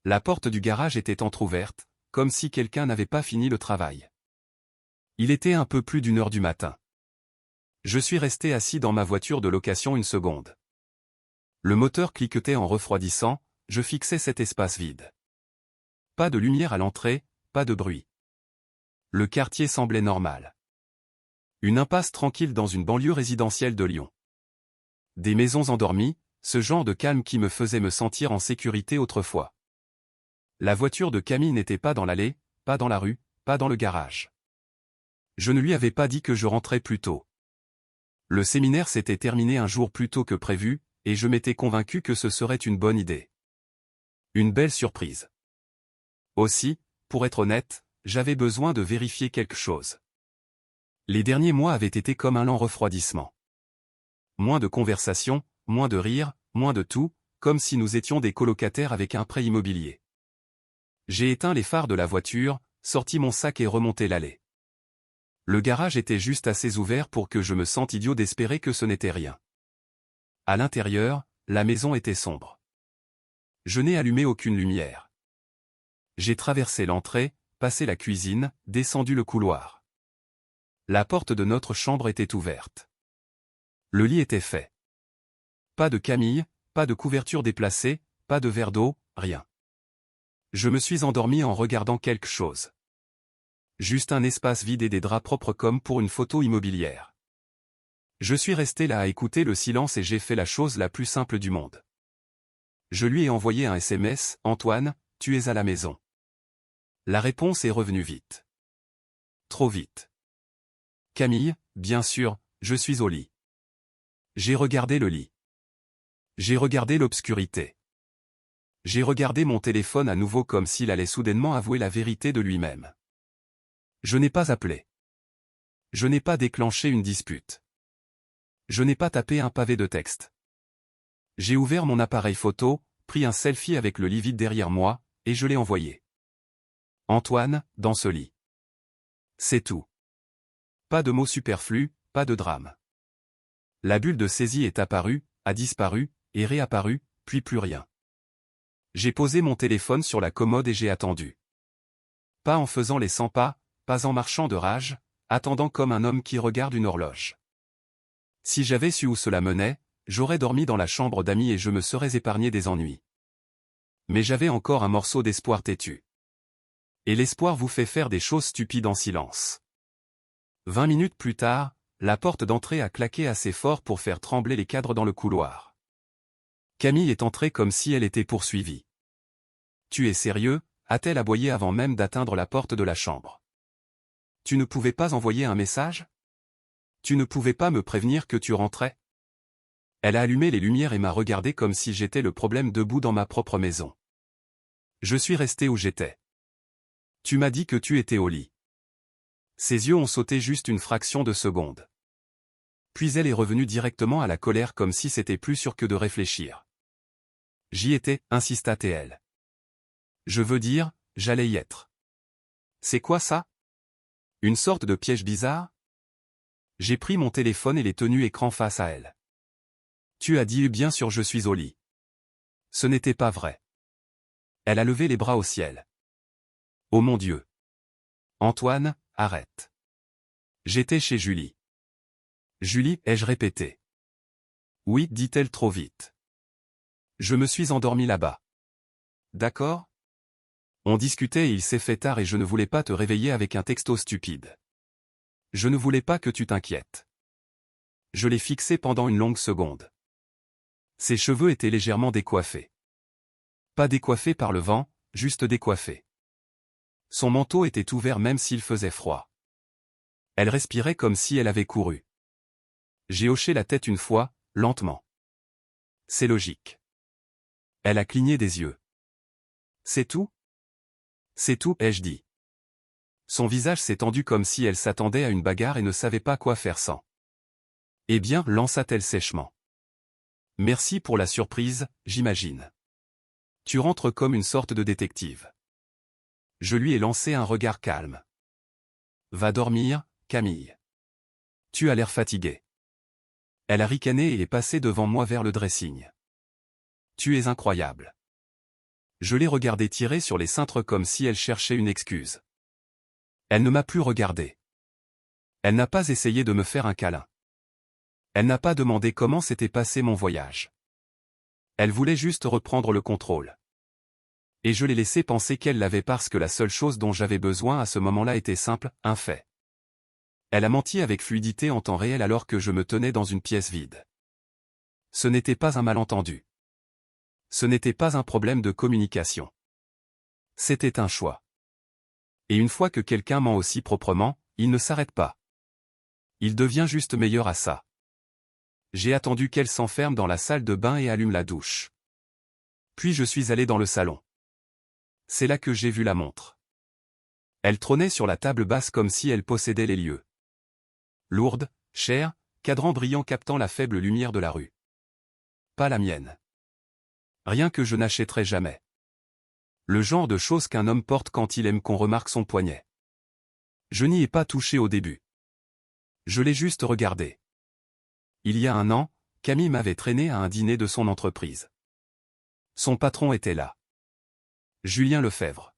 La porte du garage était entr'ouverte, comme si quelqu'un n'avait pas fini le travail. Il était un peu plus d'1 heure du matin. Je suis resté assis dans ma voiture de location une seconde. Le moteur cliquetait en refroidissant, je fixais cet espace vide. Pas de lumière à l'entrée, pas de bruit. Le quartier semblait normal. Une impasse tranquille dans une banlieue résidentielle de Lyon. Des maisons endormies, ce genre de calme qui me faisait me sentir en sécurité autrefois. La voiture de Camille n'était pas dans l'allée, pas dans la rue, pas dans le garage. Je ne lui avais pas dit que je rentrais plus tôt. Le séminaire s'était terminé un jour plus tôt que prévu, et je m'étais convaincu que ce serait une bonne idée. Une belle surprise. Aussi, pour être honnête, j'avais besoin de vérifier quelque chose. Les derniers mois avaient été comme un lent refroidissement. Moins de conversations, moins de rires, moins de tout, comme si nous étions des colocataires avec un prêt immobilier. J'ai éteint les phares de la voiture, sorti mon sac et remonté l'allée. Le garage était juste assez ouvert pour que je me sente idiot d'espérer que ce n'était rien. À l'intérieur, la maison était sombre. Je n'ai allumé aucune lumière. J'ai traversé l'entrée, passé la cuisine, descendu le couloir. La porte de notre chambre était ouverte. Le lit était fait. Pas de Camille, pas de couverture déplacée, pas de verre d'eau, rien. Je me suis endormi en regardant quelque chose. Juste un espace vide et des draps propres comme pour une photo immobilière. Je suis resté là à écouter le silence et j'ai fait la chose la plus simple du monde. Je lui ai envoyé un SMS, « Antoine, tu es à la maison ?» La réponse est revenue vite. Trop vite. « Camille, bien sûr, je suis au lit. » J'ai regardé le lit. J'ai regardé l'obscurité. J'ai regardé mon téléphone à nouveau comme s'il allait soudainement avouer la vérité de lui-même. Je n'ai pas appelé. Je n'ai pas déclenché une dispute. Je n'ai pas tapé un pavé de texte. J'ai ouvert mon appareil photo, pris un selfie avec le lit vide derrière moi, et je l'ai envoyé. Antoine, dans ce lit. C'est tout. Pas de mots superflus, pas de drame. La bulle de saisie est apparue, a disparu, et réapparue, puis plus rien. J'ai posé mon téléphone sur la commode et j'ai attendu. Pas en faisant les 100 pas, pas en marchant de rage, attendant comme un homme qui regarde une horloge. Si j'avais su où cela menait, j'aurais dormi dans la chambre d'amis et je me serais épargné des ennuis. Mais j'avais encore un morceau d'espoir têtu. Et l'espoir vous fait faire des choses stupides en silence. 20 minutes plus tard, la porte d'entrée a claqué assez fort pour faire trembler les cadres dans le couloir. Camille est entrée comme si elle était poursuivie. « Tu es sérieux ?» a-t-elle aboyé avant même d'atteindre la porte de la chambre. « Tu ne pouvais pas envoyer un message ? Tu ne pouvais pas me prévenir que tu rentrais ?» Elle a allumé les lumières et m'a regardé comme si j'étais le problème debout dans ma propre maison. Je suis resté où j'étais. « Tu m'as dit que tu étais au lit. » Ses yeux ont sauté juste une fraction de seconde. Puis elle est revenue directement à la colère comme si c'était plus sûr que de réfléchir. « J'y étais, insista-t-elle. Je veux dire, j'allais y être. C'est quoi ça? Une sorte de piège bizarre? J'ai pris mon téléphone et l'ai tenu écran face à elle. Tu as dit bien sûr je suis au lit. Ce n'était pas vrai. Elle a levé les bras au ciel. Oh mon Dieu. Antoine, arrête. J'étais chez Julie. Julie, ai-je répété. Oui, dit-elle trop vite. Je me suis endormi là-bas. D'accord? On discutait et il s'est fait tard et je ne voulais pas te réveiller avec un texto stupide. Je ne voulais pas que tu t'inquiètes. Je l'ai fixé pendant une longue seconde. Ses cheveux étaient légèrement décoiffés. Pas décoiffés par le vent, juste décoiffés. Son manteau était ouvert même s'il faisait froid. Elle respirait comme si elle avait couru. J'ai hoché la tête une fois, lentement. C'est logique. Elle a cligné des yeux. C'est tout? C'est tout, ai-je dit. Son visage s'est tendu comme si elle s'attendait à une bagarre et ne savait pas quoi faire sans. Eh bien, lança-t-elle sèchement. Merci pour la surprise, j'imagine. Tu rentres comme une sorte de détective. Je lui ai lancé un regard calme. Va dormir, Camille. Tu as l'air fatiguée. Elle a ricané et est passée devant moi vers le dressing. Tu es incroyable. Je l'ai regardée tirer sur les cintres comme si elle cherchait une excuse. Elle ne m'a plus regardé. Elle n'a pas essayé de me faire un câlin. Elle n'a pas demandé comment s'était passé mon voyage. Elle voulait juste reprendre le contrôle. Et je l'ai laissé penser qu'elle l'avait parce que la seule chose dont j'avais besoin à ce moment-là était simple, un fait. Elle a menti avec fluidité en temps réel alors que je me tenais dans une pièce vide. Ce n'était pas un malentendu. Ce n'était pas un problème de communication. C'était un choix. Et une fois que quelqu'un ment aussi proprement, il ne s'arrête pas. Il devient juste meilleur à ça. J'ai attendu qu'elle s'enferme dans la salle de bain et allume la douche. Puis je suis allé dans le salon. C'est là que j'ai vu la montre. Elle trônait sur la table basse comme si elle possédait les lieux. Lourde, chère, cadran brillant captant la faible lumière de la rue. Pas la mienne. Rien que je n'achèterai jamais. Le genre de choses qu'un homme porte quand il aime qu'on remarque son poignet. Je n'y ai pas touché au début. Je l'ai juste regardé. Il y a un an, Camille m'avait traîné à un dîner de son entreprise. Son patron était là. Julien Lefebvre.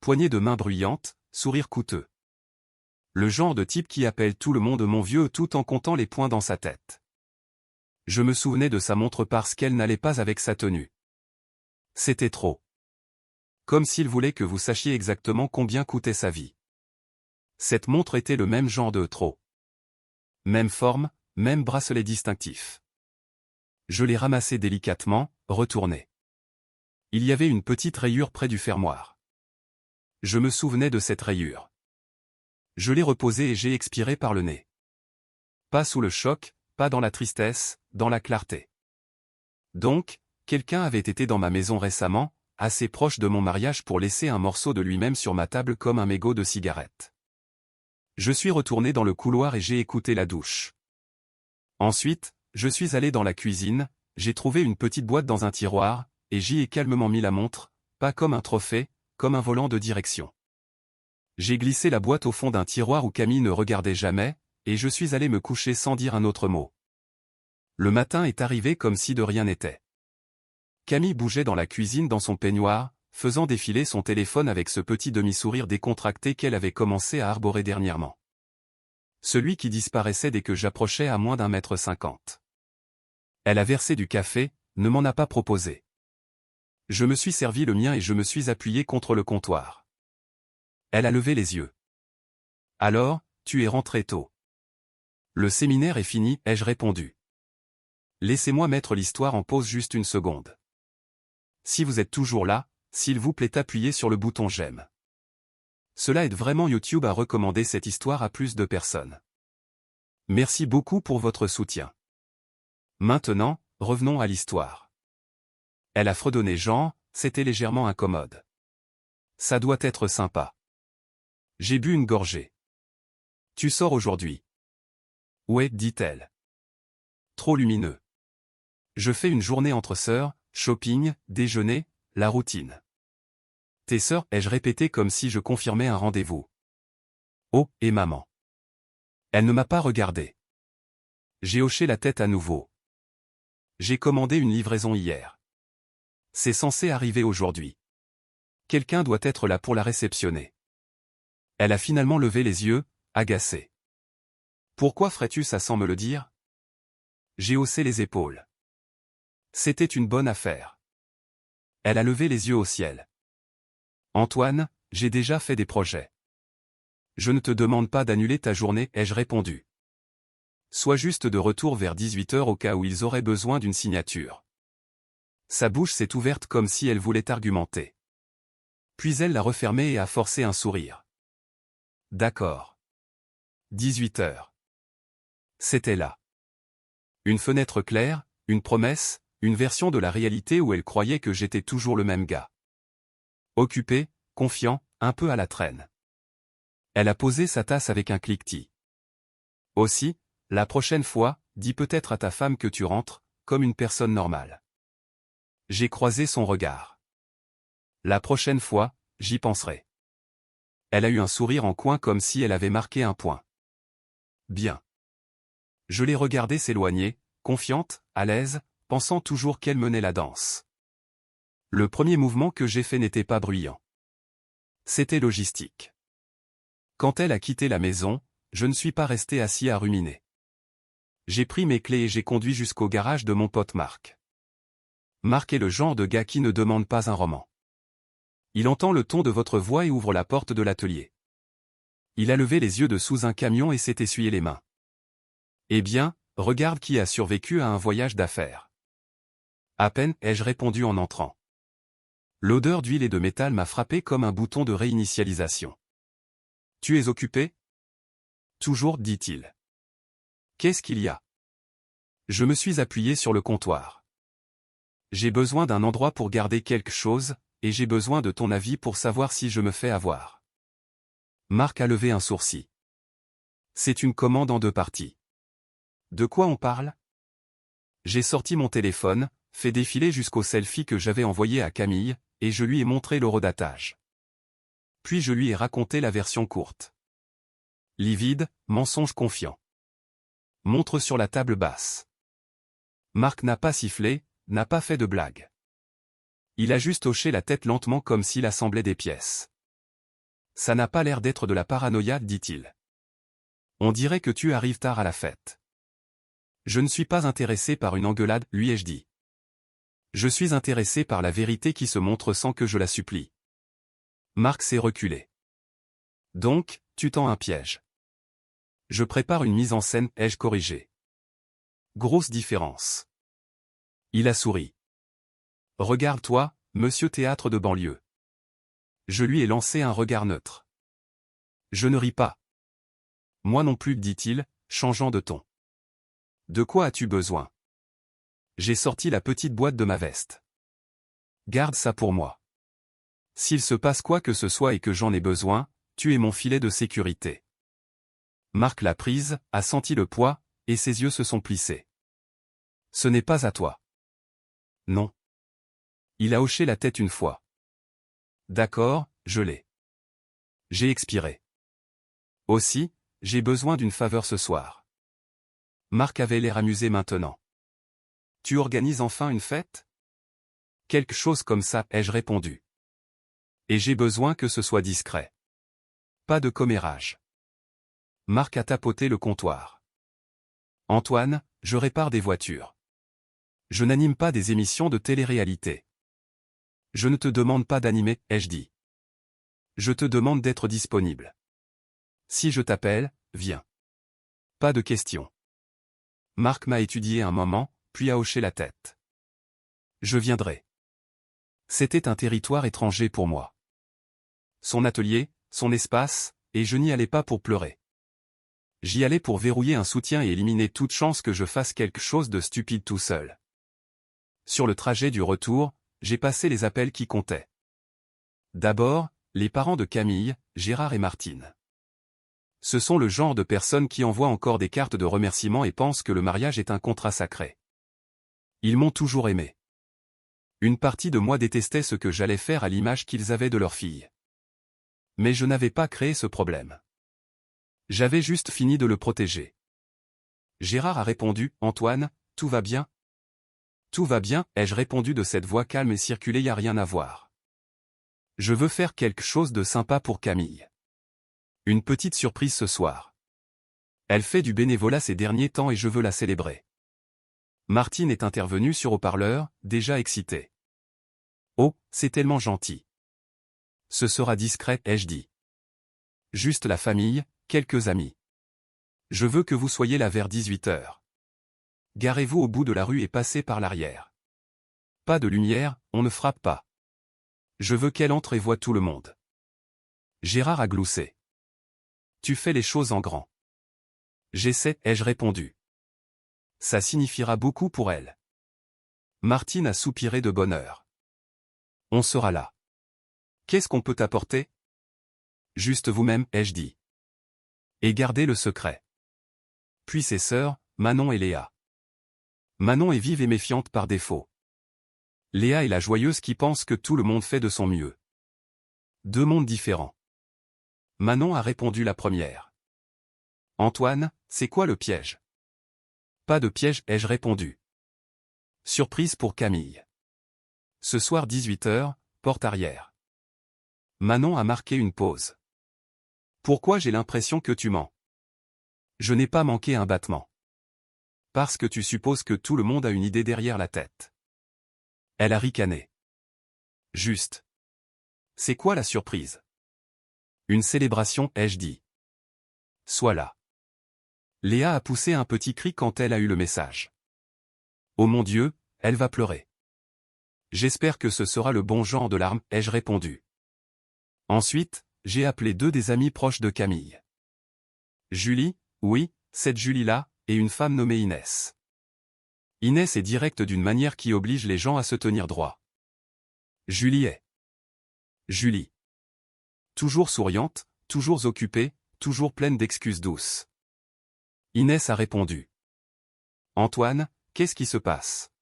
Poignée de main bruyante, sourire coûteux. Le genre de type qui appelle tout le monde mon vieux tout en comptant les points dans sa tête. Je me souvenais de sa montre parce qu'elle n'allait pas avec sa tenue. C'était trop. Comme s'il voulait que vous sachiez exactement combien coûtait sa vie. Cette montre était le même genre de trop. Même forme, même bracelet distinctif. Je l'ai ramassé délicatement, retourné. Il y avait une petite rayure près du fermoir. Je me souvenais de cette rayure. Je l'ai reposée et j'ai expiré par le nez. Pas sous le choc, pas dans la tristesse, dans la clarté. Donc, quelqu'un avait été dans ma maison récemment, assez proche de mon mariage pour laisser un morceau de lui-même sur ma table comme un mégot de cigarette. Je suis retourné dans le couloir et j'ai écouté la douche. Ensuite, je suis allé dans la cuisine, j'ai trouvé une petite boîte dans un tiroir, et j'y ai calmement mis la montre, pas comme un trophée, comme un volant de direction. J'ai glissé la boîte au fond d'un tiroir où Camille ne regardait jamais, et je suis allé me coucher sans dire un autre mot. Le matin est arrivé comme si de rien n'était. Camille bougeait dans la cuisine dans son peignoir, faisant défiler son téléphone avec ce petit demi-sourire décontracté qu'elle avait commencé à arborer dernièrement. Celui qui disparaissait dès que j'approchais à moins d'1,50 m. Elle a versé du café, ne m'en a pas proposé. Je me suis servi le mien et je me suis appuyé contre le comptoir. Elle a levé les yeux. Alors, tu es rentré tôt. Le séminaire est fini, ai-je répondu. Laissez-moi mettre l'histoire en pause juste une seconde. Si vous êtes toujours là, s'il vous plaît appuyez sur le bouton j'aime. Cela aide vraiment YouTube à recommander cette histoire à plus de personnes. Merci beaucoup pour votre soutien. Maintenant, revenons à l'histoire. Elle a fredonné Jean, c'était légèrement incommode. Ça doit être sympa. J'ai bu une gorgée. Tu sors aujourd'hui? Ouais, dit-elle. Trop lumineux. Je fais une journée entre sœurs, shopping, déjeuner, la routine. Tes sœurs, ai-je répété comme si je confirmais un rendez-vous. Oh, et maman. Elle ne m'a pas regardé. J'ai hoché la tête à nouveau. J'ai commandé une livraison hier. C'est censé arriver aujourd'hui. Quelqu'un doit être là pour la réceptionner. Elle a finalement levé les yeux, agacée. Pourquoi ferais-tu ça sans me le dire? J'ai haussé les épaules. C'était une bonne affaire. Elle a levé les yeux au ciel. Antoine, j'ai déjà fait des projets. Je ne te demande pas d'annuler ta journée, ai-je répondu. Sois juste de retour vers 18 h au cas où ils auraient besoin d'une signature. Sa bouche s'est ouverte comme si elle voulait argumenter. Puis elle l'a refermée et a forcé un sourire. D'accord. 18 h. C'était là. Une fenêtre claire, une promesse, une version de la réalité où elle croyait que j'étais toujours le même gars. Occupé, confiant, un peu à la traîne. Elle a posé sa tasse avec un cliquetis. Aussi, la prochaine fois, dis peut-être à ta femme que tu rentres, comme une personne normale. J'ai croisé son regard. La prochaine fois, j'y penserai. Elle a eu un sourire en coin comme si elle avait marqué un point. Bien. Je l'ai regardée s'éloigner, confiante, à l'aise, pensant toujours qu'elle menait la danse. Le premier mouvement que j'ai fait n'était pas bruyant. C'était logistique. Quand elle a quitté la maison, je ne suis pas resté assis à ruminer. J'ai pris mes clés et j'ai conduit jusqu'au garage de mon pote Marc. Marc est le genre de gars qui ne demande pas un roman. Il entend le ton de votre voix et ouvre la porte de l'atelier. Il a levé les yeux de sous un camion et s'est essuyé les mains. Eh bien, regarde qui a survécu à un voyage d'affaires. À peine ai-je répondu en entrant. L'odeur d'huile et de métal m'a frappé comme un bouton de réinitialisation. Tu es occupé? Toujours, dit-il. Qu'est-ce qu'il y a? Je me suis appuyé sur le comptoir. J'ai besoin d'un endroit pour garder quelque chose, et j'ai besoin de ton avis pour savoir si je me fais avoir. Marc a levé un sourcil. C'est une commande en 2 parties. De quoi on parle? J'ai sorti mon téléphone, fait défiler jusqu'au selfie que j'avais envoyé à Camille, et je lui ai montré l'horodatage. Puis je lui ai raconté la version courte. Livide, mensonge confiant. Montre sur la table basse. Marc n'a pas sifflé, n'a pas fait de blague. Il a juste hoché la tête lentement comme s'il assemblait des pièces. Ça n'a pas l'air d'être de la paranoïa, dit-il. On dirait que tu arrives tard à la fête. Je ne suis pas intéressé par une engueulade, lui ai-je dit. Je suis intéressé par la vérité qui se montre sans que je la supplie. Marc s'est reculé. Donc, tu tends un piège. Je prépare une mise en scène, ai-je corrigé. Grosse différence. Il a souri. Regarde-toi, monsieur théâtre de banlieue. Je lui ai lancé un regard neutre. Je ne ris pas. Moi non plus, dit-il, changeant de ton. De quoi as-tu besoin? J'ai sorti la petite boîte de ma veste. Garde ça pour moi. S'il se passe quoi que ce soit et que j'en ai besoin, tu es mon filet de sécurité. Marc l'a prise, a senti le poids, et ses yeux se sont plissés. Ce n'est pas à toi. Non. Il a hoché la tête une fois. D'accord, je l'ai. J'ai expiré. Aussi, j'ai besoin d'une faveur ce soir. Marc avait l'air amusé maintenant. Tu organises enfin une fête? Quelque chose comme ça, ai-je répondu. Et j'ai besoin que ce soit discret. Pas de commérage. Marc a tapoté le comptoir. Antoine, je répare des voitures. Je n'anime pas des émissions de télé-réalité. Je ne te demande pas d'animer, ai-je dit. Je te demande d'être disponible. Si je t'appelle, viens. Pas de question. Marc m'a étudié un moment, puis a hoché la tête. Je viendrai. C'était un territoire étranger pour moi. Son atelier, son espace, et je n'y allais pas pour pleurer. J'y allais pour verrouiller un soutien et éliminer toute chance que je fasse quelque chose de stupide tout seul. Sur le trajet du retour, j'ai passé les appels qui comptaient. D'abord, les parents de Camille, Gérard et Martine. Ce sont le genre de personnes qui envoient encore des cartes de remerciement et pensent que le mariage est un contrat sacré. Ils m'ont toujours aimé. Une partie de moi détestait ce que j'allais faire à l'image qu'ils avaient de leur fille. Mais je n'avais pas créé ce problème. J'avais juste fini de le protéger. Gérard a répondu, Antoine, tout va bien? Tout va bien, ai-je répondu de cette voix calme et circulée, y a rien à voir. Je veux faire quelque chose de sympa pour Camille. Une petite surprise ce soir. Elle fait du bénévolat ces derniers temps et je veux la célébrer. Martine est intervenue sur haut-parleur, déjà excitée. Oh, c'est tellement gentil. Ce sera discret, ai-je dit. Juste la famille, quelques amis. Je veux que vous soyez là vers 18h. Garez-vous au bout de la rue et passez par l'arrière. Pas de lumière, on ne frappe pas. Je veux qu'elle entre et voie tout le monde. Gérard a gloussé. Tu fais les choses en grand. J'essaie, ai-je répondu. Ça signifiera beaucoup pour elle. Martine a soupiré de bonheur. On sera là. Qu'est-ce qu'on peut apporter? Juste vous-même, ai-je dit. Et gardez le secret. Puis ses sœurs, Manon et Léa. Manon est vive et méfiante par défaut. Léa est la joyeuse qui pense que tout le monde fait de son mieux. 2 mondes différents. Manon a répondu la première. Antoine, c'est quoi le piège? Pas de piège, ai-je répondu. Surprise pour Camille. Ce soir 18h, porte arrière. Manon a marqué une pause. Pourquoi j'ai l'impression que tu mens? Je n'ai pas manqué un battement. Parce que tu supposes que tout le monde a une idée derrière la tête. Elle a ricané. Juste. C'est quoi la surprise? Une célébration, ai-je dit. Sois là. Léa a poussé un petit cri quand elle a eu le message. Oh mon Dieu, elle va pleurer. J'espère que ce sera le bon genre de larmes, ai-je répondu. Ensuite, j'ai appelé deux des amis proches de Camille. Julie, oui, cette Julie-là, et une femme nommée Inès. Inès est directe d'une manière qui oblige les gens à se tenir droit. Julie est. Julie. Toujours souriante, toujours occupée, toujours pleine d'excuses douces. Inès a répondu. Antoine, qu'est-ce qui se passe?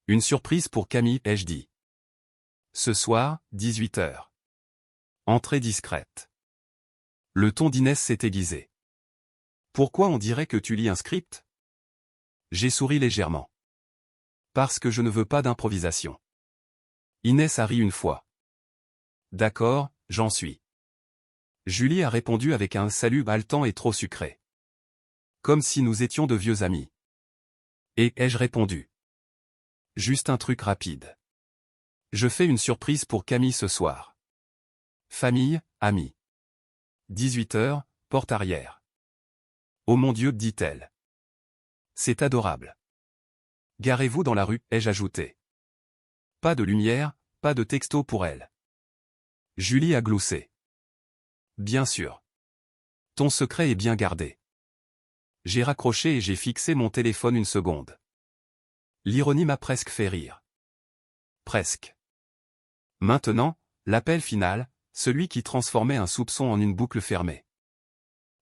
Une surprise pour Camille, ai-je dit. Ce soir, 18h. Entrée discrète. Le ton d'Inès s'est aiguisé. Pourquoi on dirait que tu lis un script? J'ai souri légèrement. Parce que je ne veux pas d'improvisation. Inès a ri une fois. D'accord, j'en suis. Julie a répondu avec un salut haletant et trop sucré. Comme si nous étions de vieux amis. Et ai-je répondu? Juste un truc rapide. Je fais une surprise pour Camille ce soir. Famille, amis. 18h, porte arrière. Oh mon Dieu, dit-elle. C'est adorable. Garez-vous dans la rue, ai-je ajouté. Pas de lumière, pas de texto pour elle. Julie a gloussé. Bien sûr. Ton secret est bien gardé. J'ai raccroché et j'ai fixé mon téléphone une seconde. L'ironie m'a presque fait rire. Presque. Maintenant, l'appel final, celui qui transformait un soupçon en une boucle fermée.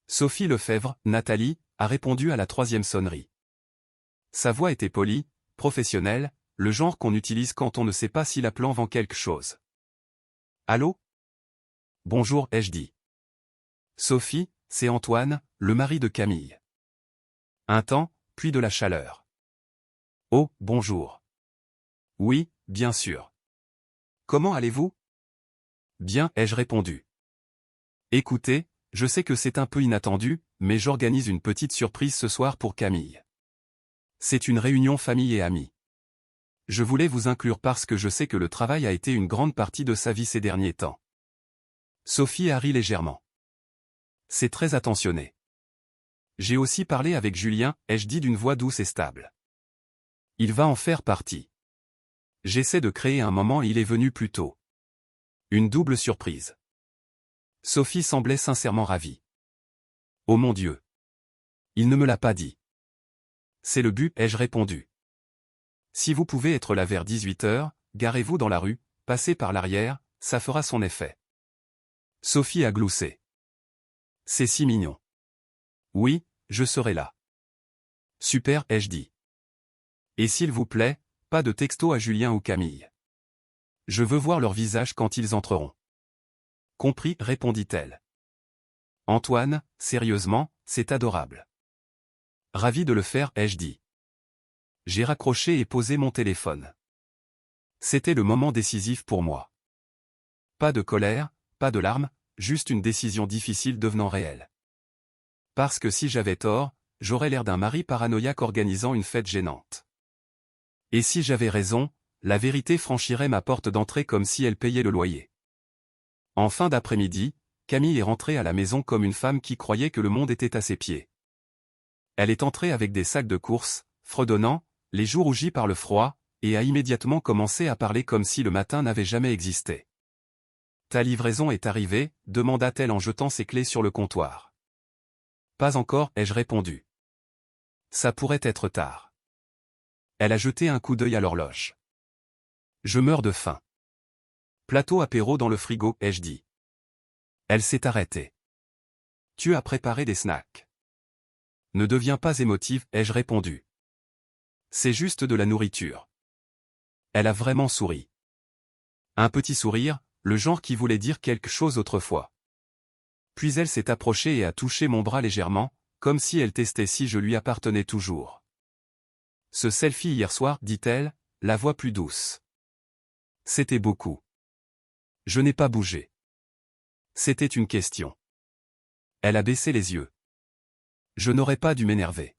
Sophie Lefebvre, Nathalie, a répondu à la troisième sonnerie. Sa voix était polie, professionnelle, le genre qu'on utilise quand on ne sait pas si l'appelant vend quelque chose. Allô? Bonjour, ai-je dit. Sophie, c'est Antoine, le mari de Camille. Un temps, puis de la chaleur. Oh, bonjour. Oui, bien sûr. Comment allez-vous? Bien, ai-je répondu. Écoutez, je sais que c'est un peu inattendu, mais j'organise une petite surprise ce soir pour Camille. C'est une réunion famille et amis. Je voulais vous inclure parce que je sais que le travail a été une grande partie de sa vie ces derniers temps. Sophie a ri légèrement. C'est très attentionné. J'ai aussi parlé avec Julien, ai-je dit d'une voix douce et stable. Il va en faire partie. J'essaie de créer un moment et il est venu plus tôt. Une double surprise. Sophie semblait sincèrement ravie. Oh mon Dieu. Il ne me l'a pas dit. C'est le but, ai-je répondu. Si vous pouvez être là vers 18h, garez-vous dans la rue, passez par l'arrière, ça fera son effet. Sophie a gloussé. C'est si mignon. Oui, je serai là. Super, ai-je dit. Et s'il vous plaît, pas de texto à Julien ou Camille. Je veux voir leur visage quand ils entreront. Compris, répondit-elle. Antoine, sérieusement, c'est adorable. Ravi de le faire, ai-je dit. J'ai raccroché et posé mon téléphone. C'était le moment décisif pour moi. Pas de colère, pas de larmes, juste une décision difficile devenant réelle. Parce que si j'avais tort, j'aurais l'air d'un mari paranoïaque organisant une fête gênante. Et si j'avais raison, la vérité franchirait ma porte d'entrée comme si elle payait le loyer. En fin d'après-midi, Camille est rentrée à la maison comme une femme qui croyait que le monde était à ses pieds. Elle est entrée avec des sacs de courses, fredonnant, les joues rougies par le froid, et a immédiatement commencé à parler comme si le matin n'avait jamais existé. « Ta livraison est arrivée ?» demanda-t-elle en jetant ses clés sur le comptoir. « Pas encore, ai-je répondu. Ça pourrait être tard. » Elle a jeté un coup d'œil à l'horloge. « Je meurs de faim. » Plateau apéro dans le frigo, ai-je dit. Elle s'est arrêtée. « Tu as préparé des snacks. » Ne deviens pas émotive, ai-je répondu. C'est juste de la nourriture. Elle a vraiment souri. Un petit sourire, le genre qui voulait dire quelque chose autrefois. Puis elle s'est approchée et a touché mon bras légèrement, comme si elle testait si je lui appartenais toujours. Ce selfie hier soir, dit-elle, la voix plus douce. C'était beaucoup. Je n'ai pas bougé. C'était une question. Elle a baissé les yeux. Je n'aurais pas dû m'énerver.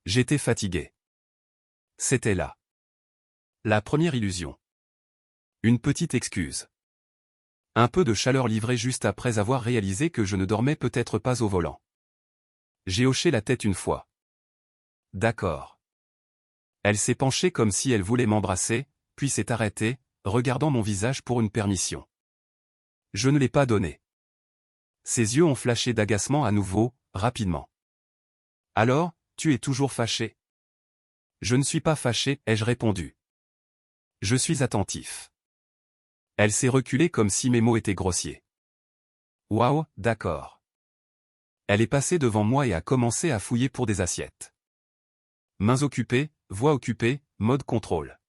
J'étais fatigué. C'était là. La première illusion. Une petite excuse. Un peu de chaleur livrée juste après avoir réalisé que je ne dormais peut-être pas au volant. J'ai hoché la tête une fois. D'accord. Elle s'est penchée comme si elle voulait m'embrasser, puis s'est arrêtée, regardant mon visage pour une permission. Je ne l'ai pas donné. Ses yeux ont flashé d'agacement à nouveau, rapidement. Alors, tu es toujours fâché? Je ne suis pas fâché, ai-je répondu. Je suis attentif. Elle s'est reculée comme si mes mots étaient grossiers. Waouh, d'accord. Elle est passée devant moi et a commencé à fouiller pour des assiettes. Mains occupées, voix occupée, mode contrôle.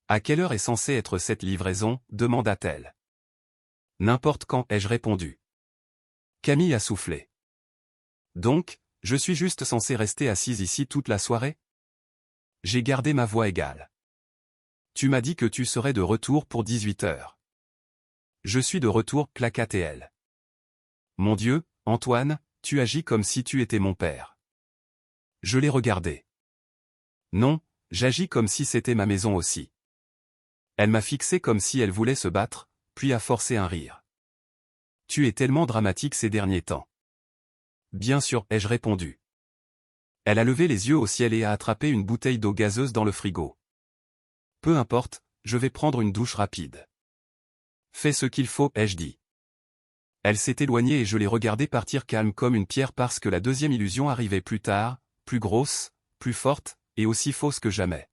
À quelle heure est censée être cette livraison, demanda-t-elle. N'importe quand, ai-je répondu. Camille a soufflé. Donc, je suis juste censé rester assise ici toute la soirée? J'ai gardé ma voix égale. Tu m'as dit que tu serais de retour pour 18 heures. Je suis de retour, claqua-t-elle. Mon Dieu, Antoine, tu agis comme si tu étais mon père. Je l'ai regardé. Non, j'agis comme si c'était ma maison aussi. Elle m'a fixé comme si elle voulait se battre, puis a forcé un rire. Tu es tellement dramatique ces derniers temps. Bien sûr, ai-je répondu. Elle a levé les yeux au ciel et a attrapé une bouteille d'eau gazeuse dans le frigo. Peu importe, je vais prendre une douche rapide. Fais ce qu'il faut, ai-je dit. Elle s'est éloignée et je l'ai regardée partir calme comme une pierre parce que la deuxième illusion arrivait plus tard, plus grosse, plus forte, et aussi fausse que jamais.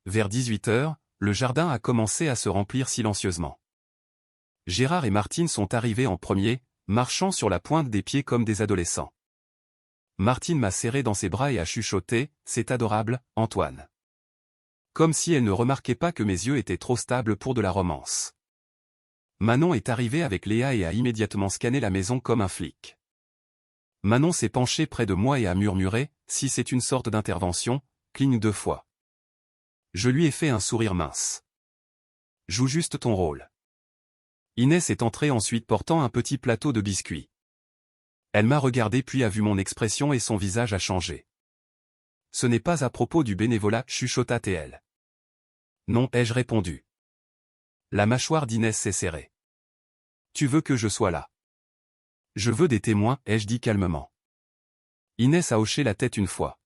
Vers 18 heures, le jardin a commencé à se remplir silencieusement. Gérard et Martine sont arrivés en premier, marchant sur la pointe des pieds comme des adolescents. Martine m'a serré dans ses bras et a chuchoté, « C'est adorable, Antoine. » Comme si elle ne remarquait pas que mes yeux étaient trop stables pour de la romance. Manon est arrivée avec Léa et a immédiatement scanné la maison comme un flic. Manon s'est penchée près de moi et a murmuré, « Si c'est une sorte d'intervention, cligne 2 fois. » Je lui ai fait un sourire mince. « Joue juste ton rôle. » Inès est entrée ensuite portant un petit plateau de biscuits. Elle m'a regardé puis a vu mon expression et son visage a changé. « Ce n'est pas à propos du bénévolat, chuchota-t-elle. Non, ai-je répondu. La mâchoire d'Inès s'est serrée. Tu veux que je sois là? Je veux des témoins, ai-je dit calmement. Inès a hoché la tête une fois.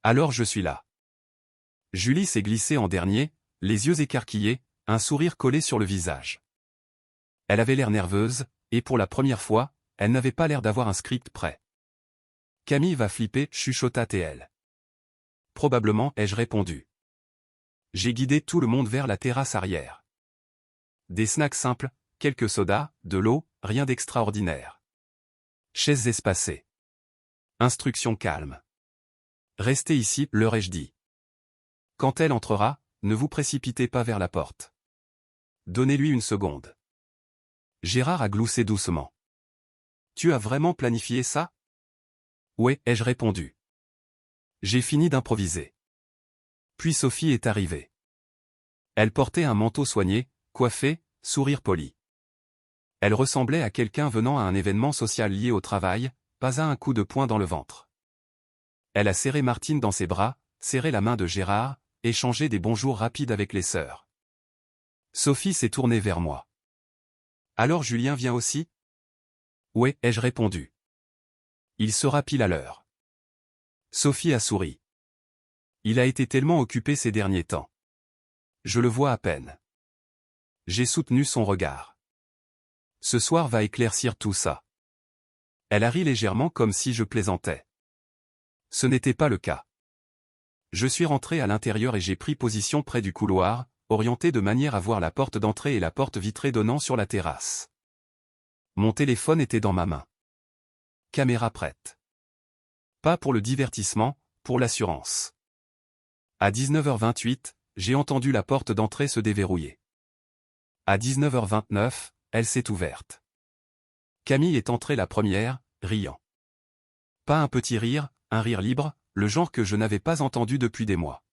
Alors je suis là. Julie s'est glissée en dernier, les yeux écarquillés, un sourire collé sur le visage. Elle avait l'air nerveuse, et pour la première fois, elle n'avait pas l'air d'avoir un script prêt. Camille va flipper, chuchota-t-elle. Probablement, ai-je répondu. J'ai guidé tout le monde vers la terrasse arrière. Des snacks simples, quelques sodas, de l'eau, rien d'extraordinaire. Chaises espacées. Instructions calmes. Restez ici, leur ai-je dit. Quand elle entrera, ne vous précipitez pas vers la porte. Donnez-lui une seconde. Gérard a gloussé doucement. Tu as vraiment planifié ça? Ouais, ai-je répondu. J'ai fini d'improviser. Puis Sophie est arrivée. Elle portait un manteau soigné, coiffé, sourire poli. Elle ressemblait à quelqu'un venant à un événement social lié au travail, pas à un coup de poing dans le ventre. Elle a serré Martine dans ses bras, serré la main de Gérard, échangé des bonjours rapides avec les sœurs. Sophie s'est tournée vers moi. Alors Julien vient aussi? Ouais, ai-je répondu. Il sera pile à l'heure. Sophie a souri. Il a été tellement occupé ces derniers temps. Je le vois à peine. J'ai soutenu son regard. Ce soir va éclaircir tout ça. Elle a ri légèrement comme si je plaisantais. Ce n'était pas le cas. Je suis rentré à l'intérieur et j'ai pris position près du couloir, orienté de manière à voir la porte d'entrée et la porte vitrée donnant sur la terrasse. Mon téléphone était dans ma main. Caméra prête. Pas pour le divertissement, pour l'assurance. À 19h28, j'ai entendu la porte d'entrée se déverrouiller. À 19h29, elle s'est ouverte. Camille est entrée la première, riant. Pas un petit rire, un rire libre, le genre que je n'avais pas entendu depuis des mois.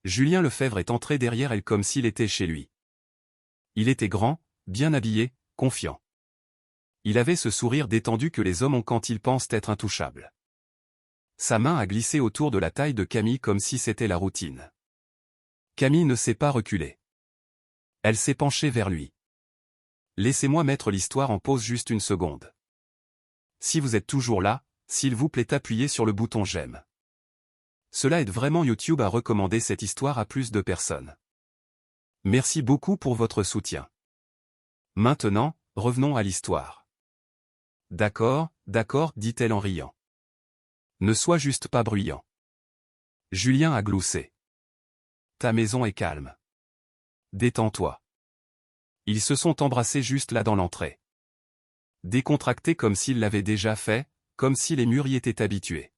Julien Lefebvre est entré derrière elle comme s'il était chez lui. Il était grand, bien habillé, confiant. Il avait ce sourire détendu que les hommes ont quand ils pensent être intouchables. Sa main a glissé autour de la taille de Camille comme si c'était la routine. Camille ne s'est pas reculée. Elle s'est penchée vers lui. Laissez-moi mettre l'histoire en pause juste une seconde. Si vous êtes toujours là, s'il vous plaît appuyez sur le bouton j'aime. Cela aide vraiment YouTube à recommander cette histoire à plus de personnes. Merci beaucoup pour votre soutien. Maintenant, revenons à l'histoire. D'accord, dit-elle en riant. Ne sois juste pas bruyant. Julien a gloussé. Ta maison est calme. Détends-toi. Ils se sont embrassés juste là dans l'entrée. Décontractés comme s'ils l'avaient déjà fait, comme si les murs y étaient habitués.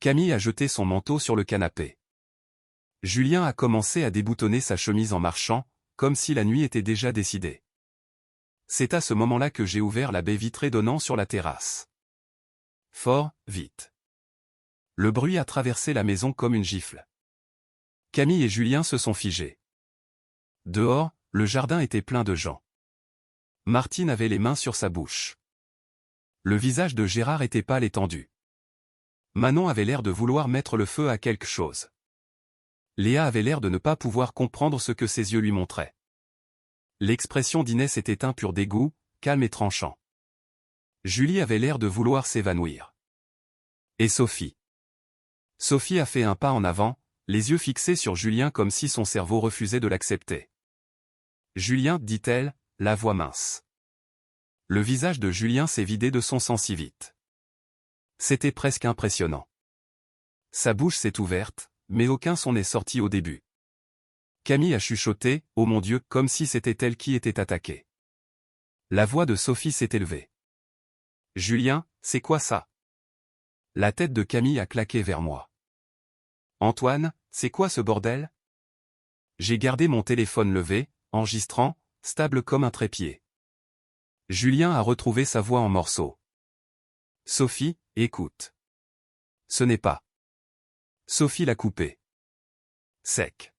Camille a jeté son manteau sur le canapé. Julien a commencé à déboutonner sa chemise en marchant, comme si la nuit était déjà décidée. C'est à ce moment-là que j'ai ouvert la baie vitrée donnant sur la terrasse. Fort, vite. Le bruit a traversé la maison comme une gifle. Camille et Julien se sont figés. Dehors, le jardin était plein de gens. Martine avait les mains sur sa bouche. Le visage de Gérard était pâle et tendu. Manon avait l'air de vouloir mettre le feu à quelque chose. Léa avait l'air de ne pas pouvoir comprendre ce que ses yeux lui montraient. L'expression d'Inès était un pur dégoût, calme et tranchant. Julie avait l'air de vouloir s'évanouir. Et Sophie. Sophie a fait un pas en avant, les yeux fixés sur Julien comme si son cerveau refusait de l'accepter. Julien, dit-elle, la voix mince. Le visage de Julien s'est vidé de son sang si vite. C'était presque impressionnant. Sa bouche s'est ouverte, mais aucun son n'est sorti au début. Camille a chuchoté, « Oh mon Dieu », comme si c'était elle qui était attaquée. La voix de Sophie s'est élevée. « Julien, c'est quoi ça ?» La tête de Camille a claqué vers moi. « Antoine, c'est quoi ce bordel ?» J'ai gardé mon téléphone levé, enregistrant, stable comme un trépied. Julien a retrouvé sa voix en morceaux. « Sophie, écoute. Ce n'est pas. » Sophie l'a coupé. Sec.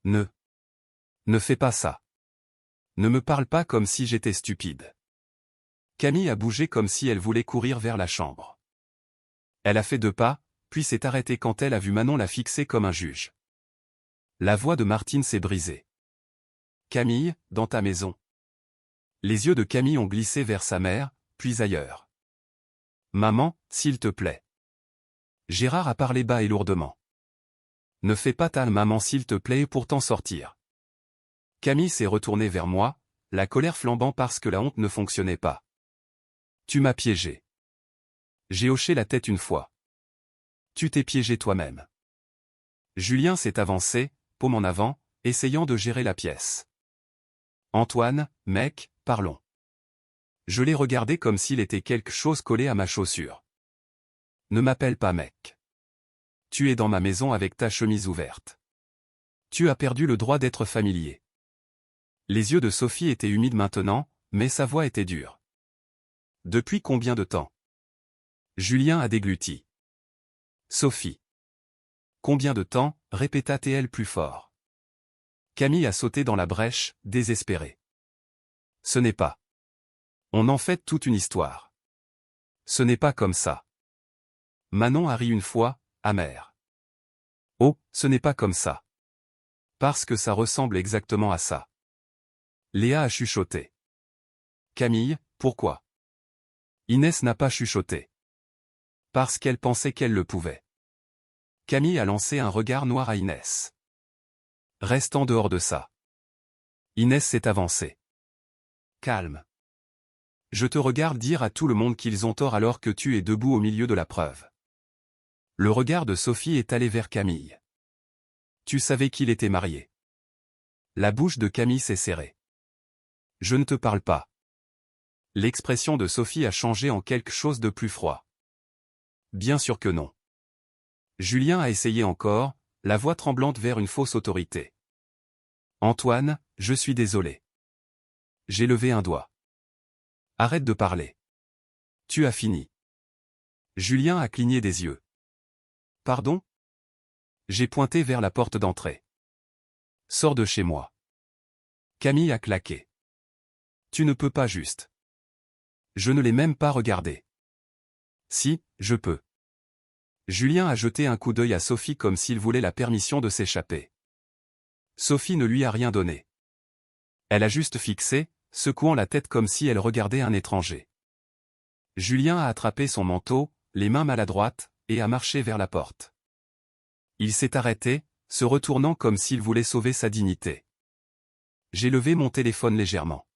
Ne fais pas ça. Ne me parle pas comme si j'étais stupide. Camille a bougé comme si elle voulait courir vers la chambre. Elle a fait 2 pas, puis s'est arrêtée quand elle a vu Manon la fixer comme un juge. La voix de Martine s'est brisée. Camille, dans ta maison. Les yeux de Camille ont glissé vers sa mère, puis ailleurs. Maman, s'il te plaît. Gérard a parlé bas et lourdement. Ne fais pas ta maman s'il te plaît pour t'en sortir. Camille s'est retournée vers moi, la colère flambant parce que la honte ne fonctionnait pas. Tu m'as piégé. J'ai hoché la tête une fois. Tu t'es piégé toi-même. Julien s'est avancé, paume en avant, essayant de gérer la pièce. Antoine, mec, parlons. Je l'ai regardé comme s'il était quelque chose collé à ma chaussure. Ne m'appelle pas mec. Tu es dans ma maison avec ta chemise ouverte. Tu as perdu le droit d'être familier. Les yeux de Sophie étaient humides maintenant, mais sa voix était dure. Depuis combien de temps? Julien a dégluti. Sophie. Combien de temps, répéta-t-elle plus fort. Camille a sauté dans la brèche, désespérée. Ce n'est pas. On en fait toute une histoire. Ce n'est pas comme ça. Manon a ri une fois, amère. Oh, ce n'est pas comme ça. Parce que ça ressemble exactement à ça. Léa a chuchoté. Camille, pourquoi? Inès n'a pas chuchoté. Parce qu'elle pensait qu'elle le pouvait. Camille a lancé un regard noir à Inès. Reste en dehors de ça. Inès s'est avancée. Calme. Je te regarde dire à tout le monde qu'ils ont tort alors que tu es debout au milieu de la preuve. Le regard de Sophie est allé vers Camille. Tu savais qu'il était marié. La bouche de Camille s'est serrée. Je ne te parle pas. L'expression de Sophie a changé en quelque chose de plus froid. Bien sûr que non. Julien a essayé encore, la voix tremblante vers une fausse autorité. Antoine, je suis désolé. J'ai levé un doigt. Arrête de parler. Tu as fini. Julien a cligné des yeux. Pardon? J'ai pointé vers la porte d'entrée. Sors de chez moi. Camille a claqué. Tu ne peux pas juste. Je ne l'ai même pas regardé. Si, je peux. Julien a jeté un coup d'œil à Sophie comme s'il voulait la permission de s'échapper. Sophie ne lui a rien donné. Elle a juste fixé, secouant la tête comme si elle regardait un étranger. Julien a attrapé son manteau, les mains maladroites, et a marché vers la porte. Il s'est arrêté, se retournant comme s'il voulait sauver sa dignité. J'ai levé mon téléphone légèrement.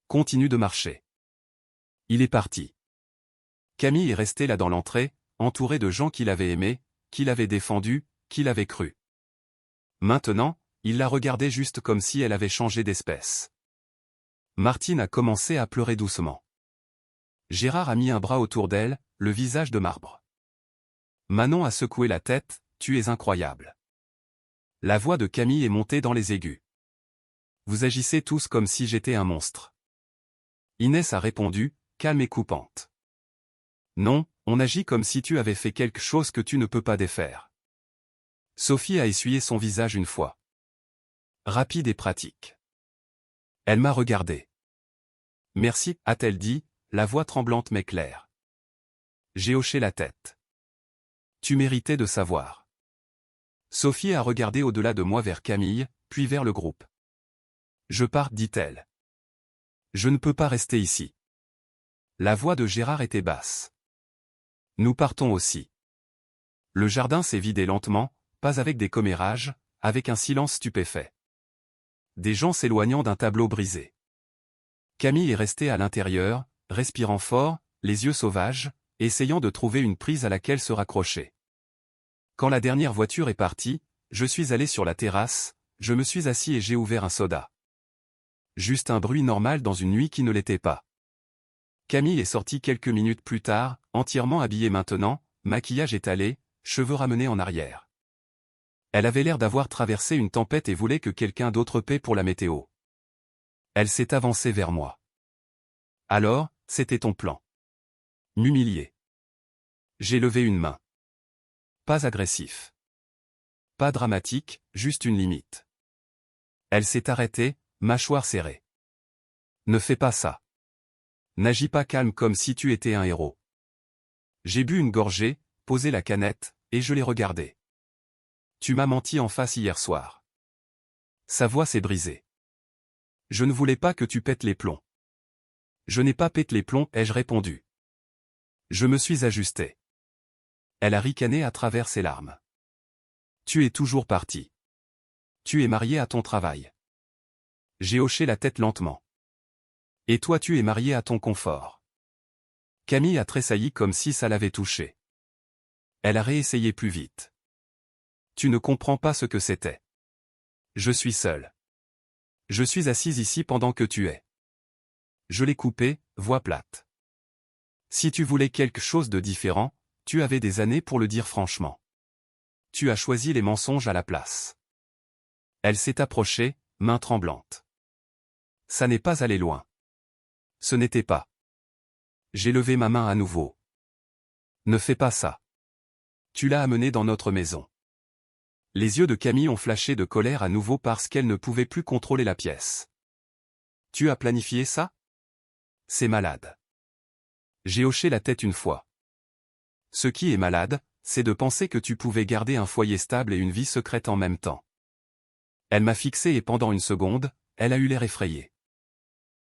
Continue de marcher. Il est parti. Camille est restée là dans l'entrée, entourée de gens qu'il avait aimés, qu'il avait défendus, qu'il avait cru. Maintenant, il la regardait juste comme si elle avait changé d'espèce. Martine a commencé à pleurer doucement. Gérard a mis un bras autour d'elle, le visage de marbre. Manon a secoué la tête, « Tu es incroyable ». La voix de Camille est montée dans les aigus. Vous agissez tous comme si j'étais un monstre. Inès a répondu, calme et coupante. Non, on agit comme si tu avais fait quelque chose que tu ne peux pas défaire. Sophie a essuyé son visage une fois. Rapide et pratique. Elle m'a regardé. Merci, a-t-elle dit, la voix tremblante mais claire. J'ai hoché la tête. Tu méritais de savoir. Sophie a regardé au-delà de moi vers Camille, puis vers le groupe. Je pars, dit-elle. Je ne peux pas rester ici. La voix de Gérard était basse. Nous partons aussi. Le jardin s'est vidé lentement, pas avec des commérages, avec un silence stupéfait. Des gens s'éloignant d'un tableau brisé. Camille est restée à l'intérieur, respirant fort, les yeux sauvages, essayant de trouver une prise à laquelle se raccrocher. Quand la dernière voiture est partie, je suis allé sur la terrasse, je me suis assis et j'ai ouvert un soda. Juste un bruit normal dans une nuit qui ne l'était pas. Camille est sortie quelques minutes plus tard, entièrement habillée maintenant, maquillage étalé, cheveux ramenés en arrière. Elle avait l'air d'avoir traversé une tempête et voulait que quelqu'un d'autre paie pour la météo. Elle s'est avancée vers moi. Alors, c'était ton plan. M'humilier. J'ai levé une main. Pas agressif. Pas dramatique, juste une limite. Elle s'est arrêtée, mâchoire serrée. Ne fais pas ça. N'agis pas calme comme si tu étais un héros. J'ai bu une gorgée, posé la canette, et je l'ai regardée. Tu m'as menti en face hier soir. Sa voix s'est brisée. Je ne voulais pas que tu pètes les plombs. Je n'ai pas pété les plombs, ai-je répondu. Je me suis ajusté. Elle a ricané à travers ses larmes. Tu es toujours parti. Tu es marié à ton travail. J'ai hoché la tête lentement. Et toi tu es marié à ton confort. Camille a tressailli comme si ça l'avait touché. Elle a réessayé plus vite. Tu ne comprends pas ce que c'était. Je suis seul. Je suis assise ici pendant que tu es. Je l'ai coupé, voix plate. Si tu voulais quelque chose de différent, tu avais des années pour le dire franchement. Tu as choisi les mensonges à la place. Elle s'est approchée, main tremblante. Ça n'est pas allé loin. Ce n'était pas. J'ai levé ma main à nouveau. Ne fais pas ça. Tu l'as amené dans notre maison. Les yeux de Camille ont flashé de colère à nouveau parce qu'elle ne pouvait plus contrôler la pièce. Tu as planifié ça? C'est malade. J'ai hoché la tête une fois. Ce qui est malade, c'est de penser que tu pouvais garder un foyer stable et une vie secrète en même temps. Elle m'a fixé et pendant une seconde, elle a eu l'air effrayée.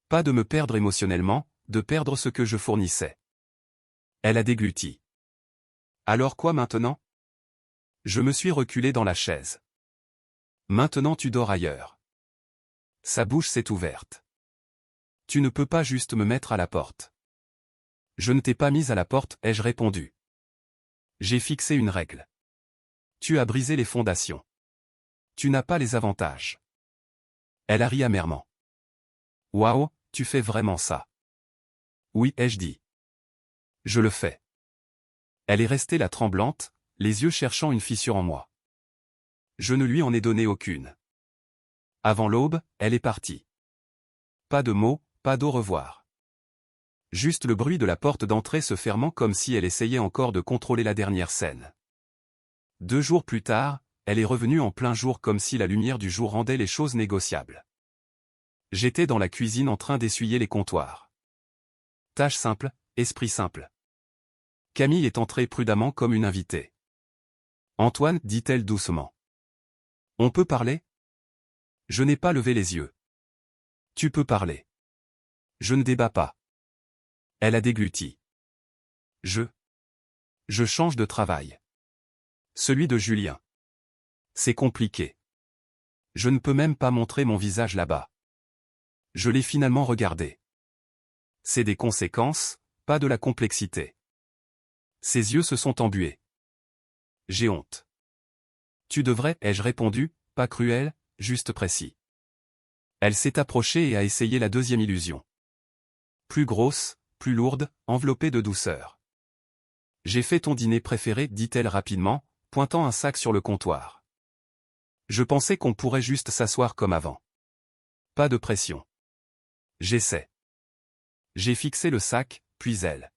Pas de me perdre émotionnellement, de perdre ce que je fournissais. Elle a dégluti. Alors quoi maintenant? Je me suis reculé dans la chaise. Maintenant tu dors ailleurs. Sa bouche s'est ouverte. Tu ne peux pas juste me mettre à la porte. Je ne t'ai pas mise à la porte, ai-je répondu. J'ai fixé une règle. Tu as brisé les fondations. Tu n'as pas les avantages. Elle a ri amèrement. Waouh, tu fais vraiment ça. Oui, ai-je dit. Je le fais. Elle est restée là tremblante, les yeux cherchant une fissure en moi. Je ne lui en ai donné aucune. Avant l'aube, elle est partie. Pas de mots, pas d'au revoir. Juste le bruit de la porte d'entrée se fermant comme si elle essayait encore de contrôler la dernière scène. 2 jours plus tard, elle est revenue en plein jour comme si la lumière du jour rendait les choses négociables. J'étais dans la cuisine en train d'essuyer les comptoirs. Tâche simple, esprit simple. Camille est entrée prudemment comme une invitée. Antoine, dit-elle doucement. On peut parler? Je n'ai pas levé les yeux. Tu peux parler. Je ne débat pas. Elle a dégluti. Je change de travail. Celui de Julien. C'est compliqué. Je ne peux même pas montrer mon visage là-bas. Je l'ai finalement regardé. C'est des conséquences, pas de la complexité. Ses yeux se sont embués. J'ai honte. Tu devrais, ai-je répondu, pas cruel, juste précis. Elle s'est approchée et a essayé la deuxième illusion. Plus grosse, plus lourde, enveloppée de douceur. J'ai fait ton dîner préféré, dit-elle rapidement, pointant un sac sur le comptoir. Je pensais qu'on pourrait juste s'asseoir comme avant. Pas de pression. J'essaie. J'ai fixé le sac, puis elle.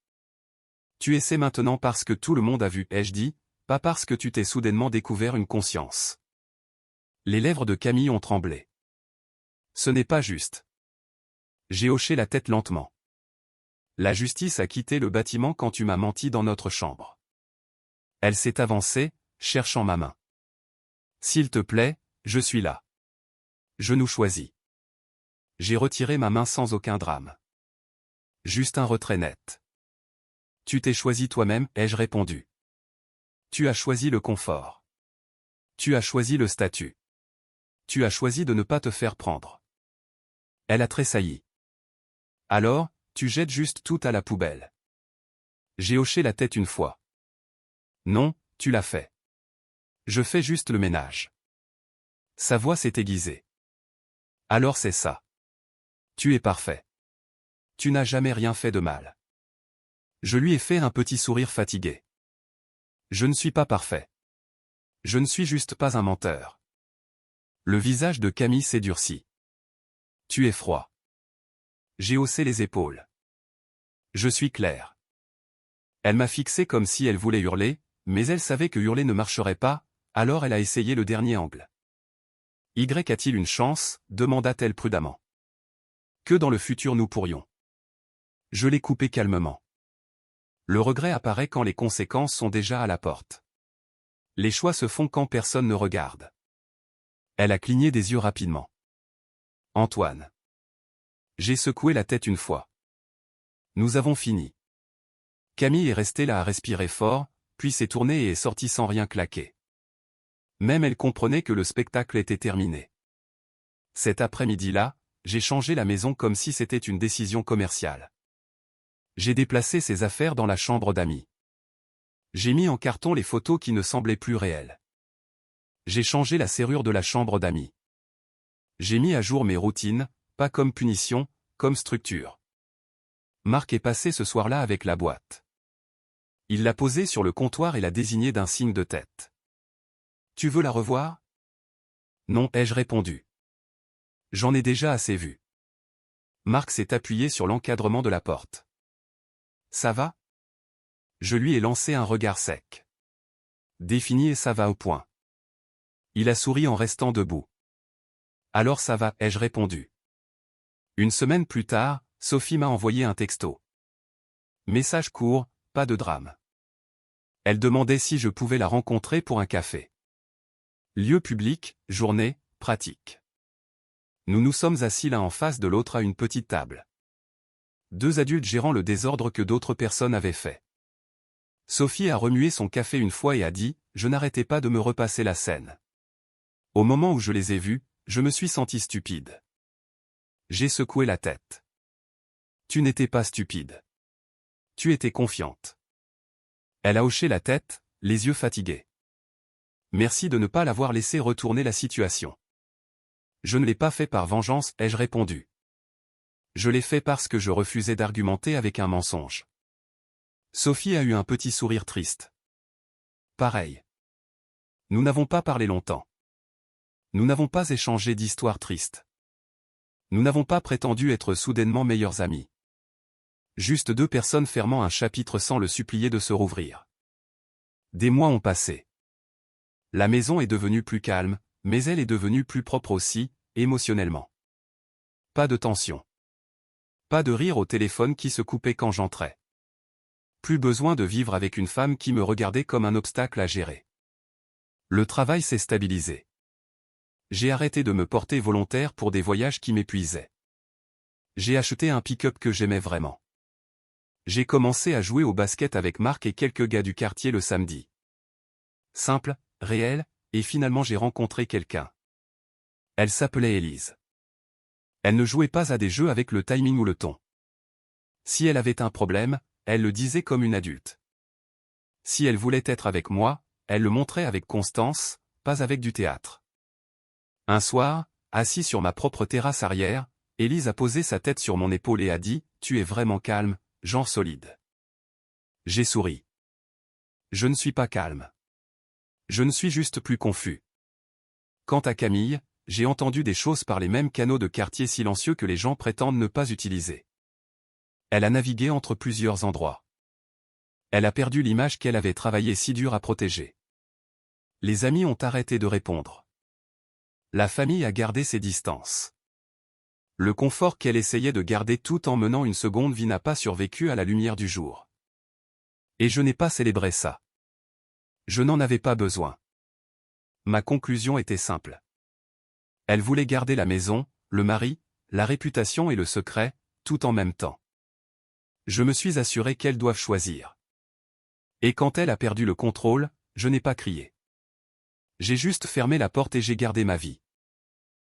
Tu essaies maintenant parce que tout le monde a vu, ai-je dit, pas parce que tu t'es soudainement découvert une conscience. Les lèvres de Camille ont tremblé. Ce n'est pas juste. J'ai hoché la tête lentement. La justice a quitté le bâtiment quand tu m'as menti dans notre chambre. Elle s'est avancée, cherchant ma main. S'il te plaît, je suis là. Je nous choisis. J'ai retiré ma main sans aucun drame. Juste un retrait net. Tu t'es choisi toi-même, ai-je répondu. Tu as choisi le confort. Tu as choisi le statut. Tu as choisi de ne pas te faire prendre. Elle a tressailli. Alors, tu jettes juste tout à la poubelle. J'ai hoché la tête une fois. Non, tu l'as fait. Je fais juste le ménage. Sa voix s'est aiguisée. Alors c'est ça. Tu es parfait. Tu n'as jamais rien fait de mal. Je lui ai fait un petit sourire fatigué. Je ne suis pas parfait. Je ne suis juste pas un menteur. Le visage de Camille s'est durci. Tu es froid. J'ai haussé les épaules. Je suis clair. Elle m'a fixé comme si elle voulait hurler, mais elle savait que hurler ne marcherait pas, alors elle a essayé le dernier angle. Y a-t-il une chance, demanda-t-elle prudemment. Que dans le futur nous pourrions. Je l'ai coupé calmement. Le regret apparaît quand les conséquences sont déjà à la porte. Les choix se font quand personne ne regarde. Elle a cligné des yeux rapidement. Antoine. J'ai secoué la tête une fois. Nous avons fini. Camille est restée là à respirer fort, puis s'est tournée et est sortie sans rien claquer. Même elle comprenait que le spectacle était terminé. Cet après-midi-là, j'ai changé la maison comme si c'était une décision commerciale. J'ai déplacé ses affaires dans la chambre d'amis. J'ai mis en carton les photos qui ne semblaient plus réelles. J'ai changé la serrure de la chambre d'amis. J'ai mis à jour mes routines, pas comme punition, comme structure. Marc est passé ce soir-là avec la boîte. Il l'a posée sur le comptoir et l'a désignée d'un signe de tête. Tu veux la revoir? Non, ai-je répondu. J'en ai déjà assez vu. Marc s'est appuyé sur l'encadrement de la porte. Ça va? Je lui ai lancé un regard sec. Défini et ça va au point. Il a souri en restant debout. Alors ça va, ai-je répondu. Une semaine plus tard, Sophie m'a envoyé un texto. Message court, pas de drame. Elle demandait si je pouvais la rencontrer pour un café. Lieu public, journée, pratique. Nous nous sommes assis l'un en face de l'autre à une petite table. 2 adultes gérant le désordre que d'autres personnes avaient fait. Sophie a remué son café une fois et a dit, je n'arrêtais pas de me repasser la scène. Au moment où je les ai vus, je me suis senti stupide. J'ai secoué la tête. Tu n'étais pas stupide. Tu étais confiante. Elle a hoché la tête, les yeux fatigués. Merci de ne pas l'avoir laissé retourner la situation. Je ne l'ai pas fait par vengeance, ai-je répondu. Je l'ai fait parce que je refusais d'argumenter avec un mensonge. Sophie a eu un petit sourire triste. Pareil. Nous n'avons pas parlé longtemps. Nous n'avons pas échangé d'histoires tristes. Nous n'avons pas prétendu être soudainement meilleurs amis. Juste 2 personnes fermant un chapitre sans le supplier de se rouvrir. Des mois ont passé. La maison est devenue plus calme, mais elle est devenue plus propre aussi, émotionnellement. Pas de tension. Pas de rire au téléphone qui se coupait quand j'entrais. Plus besoin de vivre avec une femme qui me regardait comme un obstacle à gérer. Le travail s'est stabilisé. J'ai arrêté de me porter volontaire pour des voyages qui m'épuisaient. J'ai acheté un pick-up que j'aimais vraiment. J'ai commencé à jouer au basket avec Marc et quelques gars du quartier le samedi. Simple, réel, et finalement j'ai rencontré quelqu'un. Elle s'appelait Élise. Elle ne jouait pas à des jeux avec le timing ou le ton. Si elle avait un problème, elle le disait comme une adulte. Si elle voulait être avec moi, elle le montrait avec constance, pas avec du théâtre. Un soir, assis sur ma propre terrasse arrière, Élise a posé sa tête sur mon épaule et a dit « Tu es vraiment calme, genre solide. » J'ai souri. Je ne suis pas calme. Je ne suis juste plus confus. Quant à Camille, j'ai entendu des choses par les mêmes canaux de quartier silencieux que les gens prétendent ne pas utiliser. Elle a navigué entre plusieurs endroits. Elle a perdu l'image qu'elle avait travaillé si dur à protéger. Les amis ont arrêté de répondre. La famille a gardé ses distances. Le confort qu'elle essayait de garder tout en menant une seconde vie n'a pas survécu à la lumière du jour. Et je n'ai pas célébré ça. Je n'en avais pas besoin. Ma conclusion était simple. Elle voulait garder la maison, le mari, la réputation et le secret, tout en même temps. Je me suis assuré qu'elle doive choisir. Et quand elle a perdu le contrôle, je n'ai pas crié. J'ai juste fermé la porte et j'ai gardé ma vie.